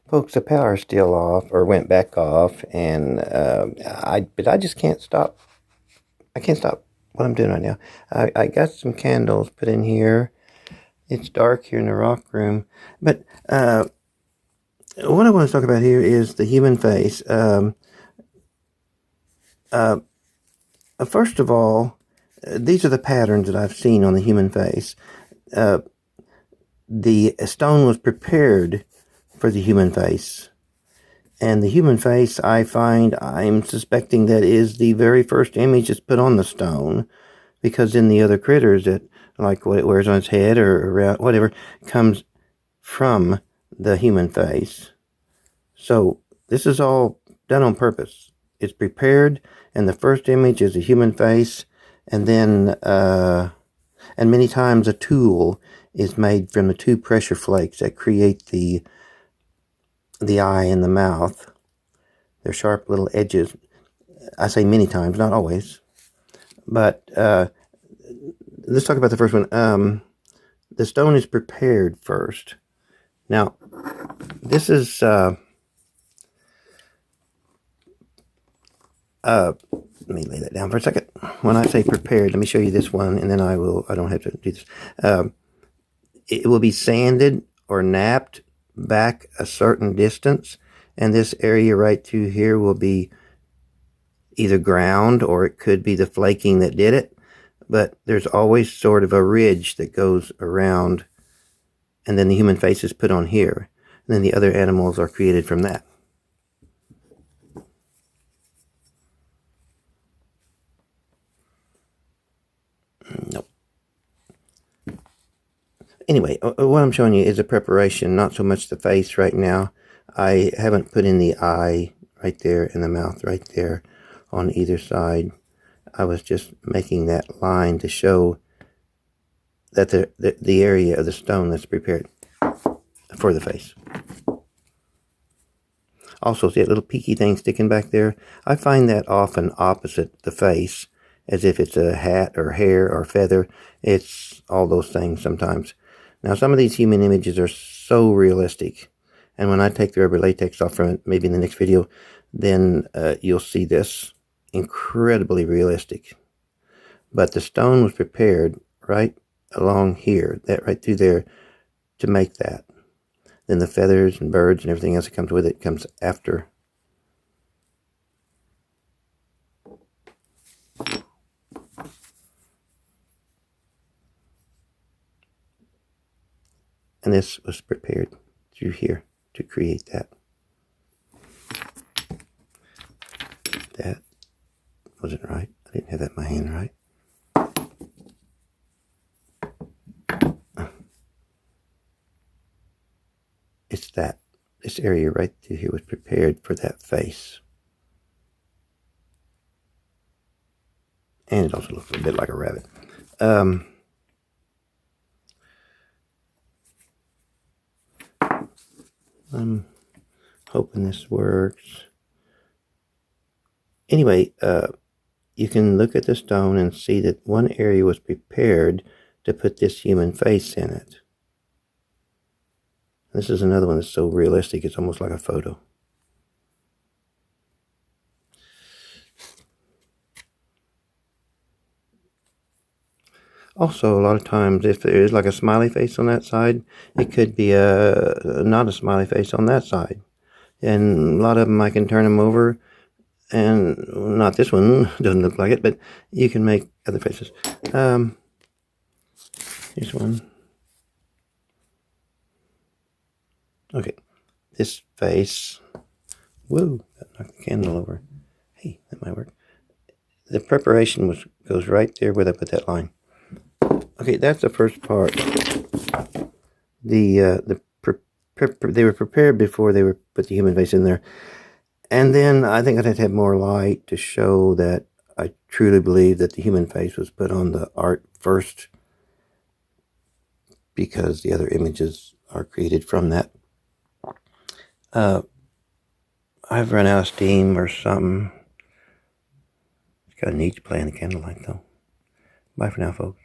Folks, the power's still off, or went back off, and but I just can't stop. I can't stop what I'm doing right now. I got some candles put in here. It's dark here in the rock room, but what I want to talk about here is the human face. First of all, these are the patterns that I've seen on the human face. The stone was prepared for the human face. And the human face, I'm suspecting that is the very first image that's put on the stone, because in the other critters, that like what it wears on its head or around, whatever, comes from the human face. So this is all done on purpose. It's prepared, and the first image is a human face, and then, and many times a tool is made from the two pressure flakes that create the eye and the mouth. They're sharp little edges. I say many times, not always. But let's talk about the first one. The stone is prepared first. Now, this is let me lay that down for a second. When I say prepared, let me show you this one, and then I don't have to do this. It will be sanded or napped back a certain distance, and this area right through here will be either ground, or it could be the flaking that did it, but there's always sort of a ridge that goes around, and then the human face is put on here, and then the other animals are created from that. Nope. Anyway, what I'm showing you is a preparation, not so much the face right now. I haven't put in the eye right there and the mouth right there on either side. I was just making that line to show that the area of the stone that's prepared for the face. Also, see that little peaky thing sticking back there? I find that often opposite the face, as if it's a hat or hair or feather. It's all those things sometimes. Now, some of these human images are so realistic, and when I take the rubber latex off from it, maybe in the next video, then you'll see this incredibly realistic. But the stone was prepared right along here, that right through there, to make that. Then the feathers and birds and everything else that comes with it comes after. And this was prepared through here to create that. That wasn't right. I didn't have that in my hand right. It's that. This area right through here was prepared for that face. And it also looks a bit like a rabbit. I'm hoping this works. Anyway, you can look at the stone and see that one area was prepared to put this human face in it. This is another one that's so realistic, it's almost like a photo. Also, a lot of times, if there is like a smiley face on that side, it could be not a smiley face on that side. And a lot of them, I can turn them over, and not this one, doesn't look like it, but you can make other faces. Here's one. Okay, this face. Whoa, that knocked the candle over. Hey, that might work. The preparation goes right there where they put that line. Okay, that's the first part. They were prepared before they were put the human face in there. And then I think I'd have to have more light to show that I truly believe that the human face was put on the art first, because the other images are created from that. I've run out of steam or something. It's kind of neat to play in the candlelight, though. Bye for now, folks.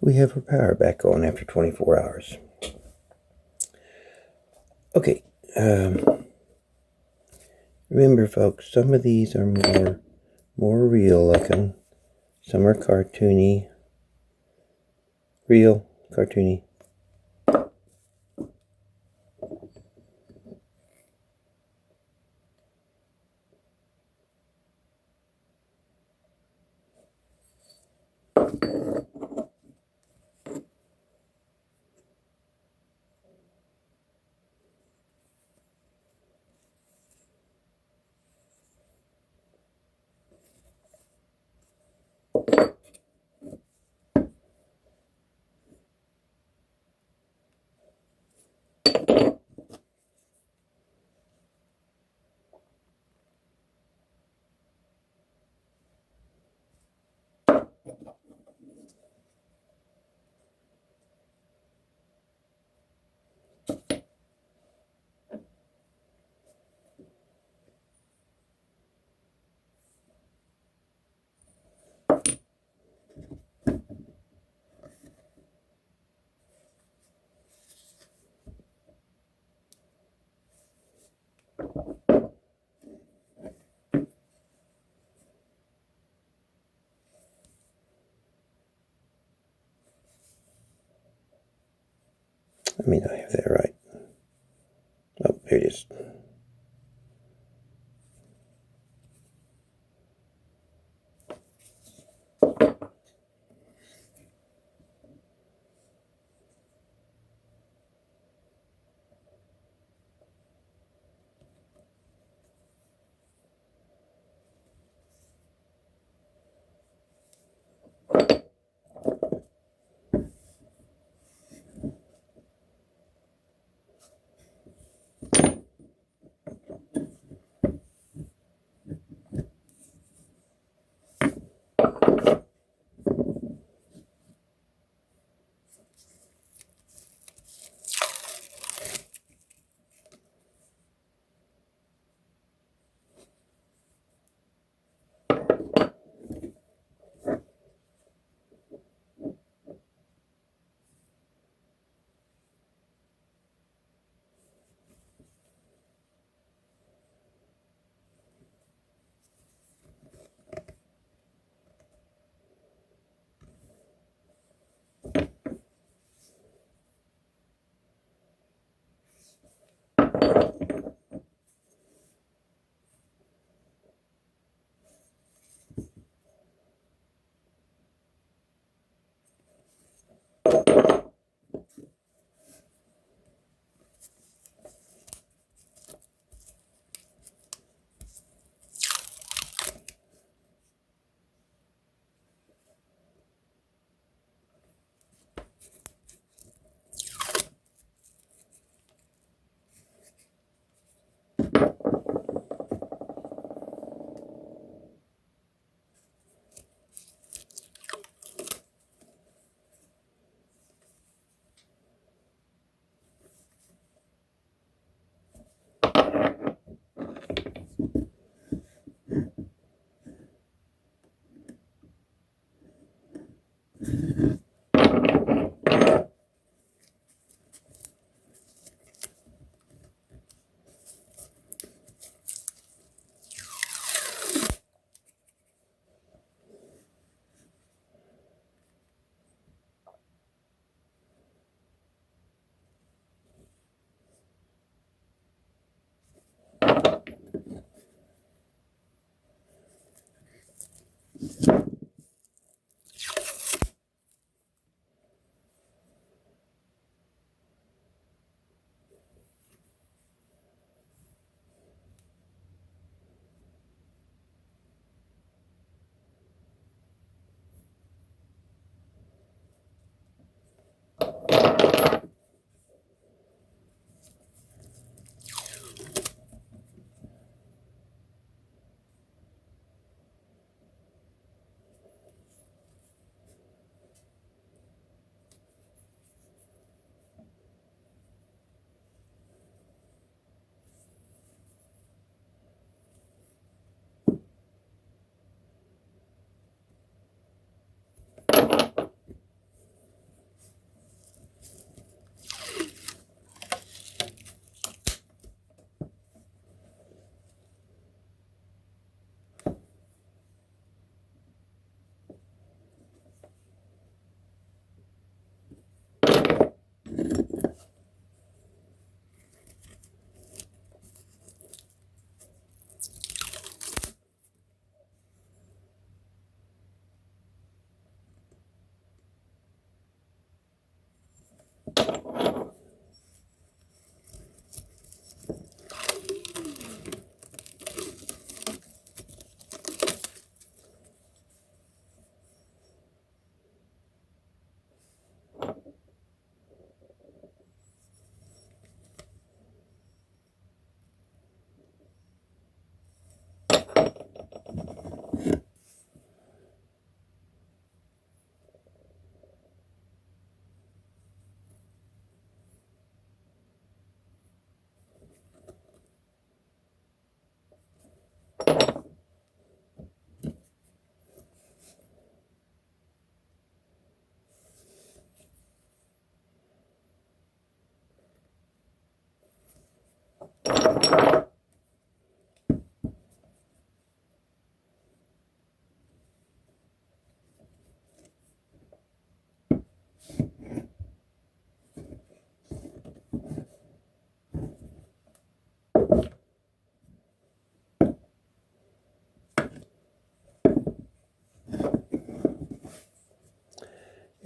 We have our power back on after 24 hours. Okay, Remember, folks, some of these are more real looking. Some are cartoony. Real, cartoony. I mean, I have that right. Oh, there it is.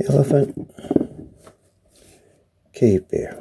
Elephant, cave bear.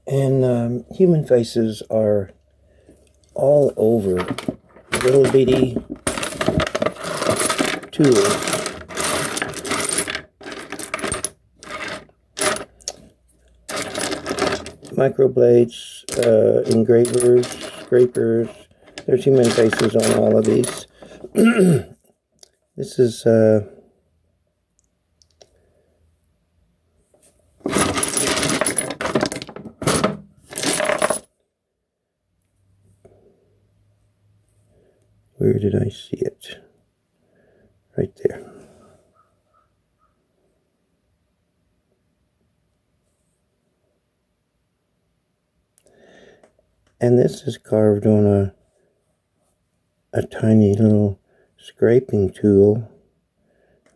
And human faces are all over little bitty tools. Microblades, engravers, scrapers. There's human faces on all of these. This is where did I see it? Right there. And this is carved on a tiny little scraping tool,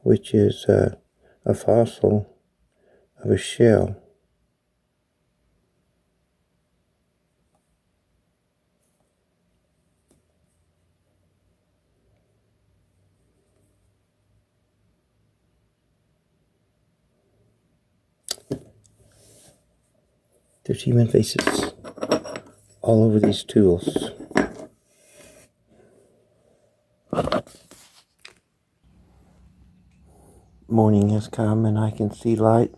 which is a fossil of a shell. There's human faces all over these tools. Morning has come and I can see light.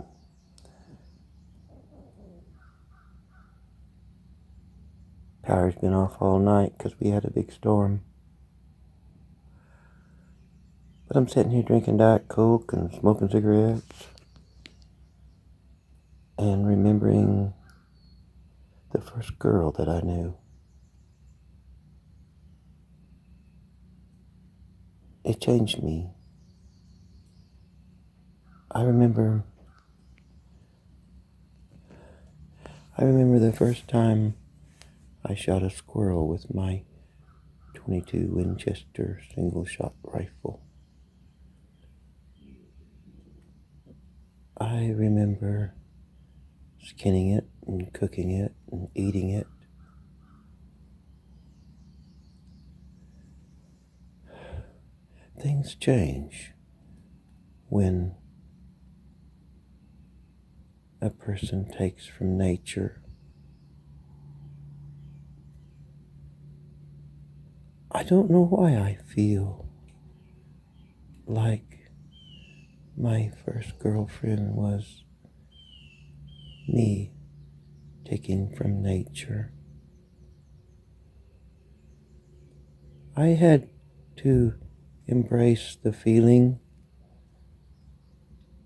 Power's been off all night because we had a big storm. But I'm sitting here drinking Diet Coke and smoking cigarettes and remembering the first girl that I knew. It changed me. I remember the first time I shot a squirrel with my .22 Winchester single-shot rifle. I remember skinning it and cooking it and eating it. Things change when a person takes from nature. I don't know why I feel like my first girlfriend was me taking from nature. I had to embrace the feeling,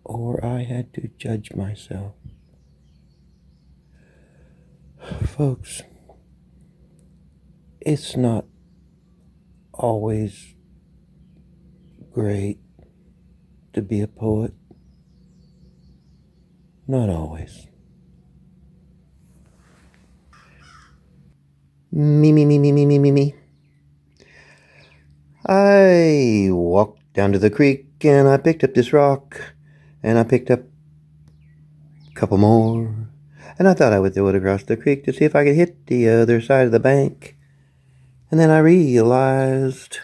or I had to judge myself. Folks, it's not always great to be a poet. Not always. Me. I walked down to the creek and I picked up this rock and I picked up a couple more and I thought I would throw it across the creek to see if I could hit the other side of the bank. And then I realized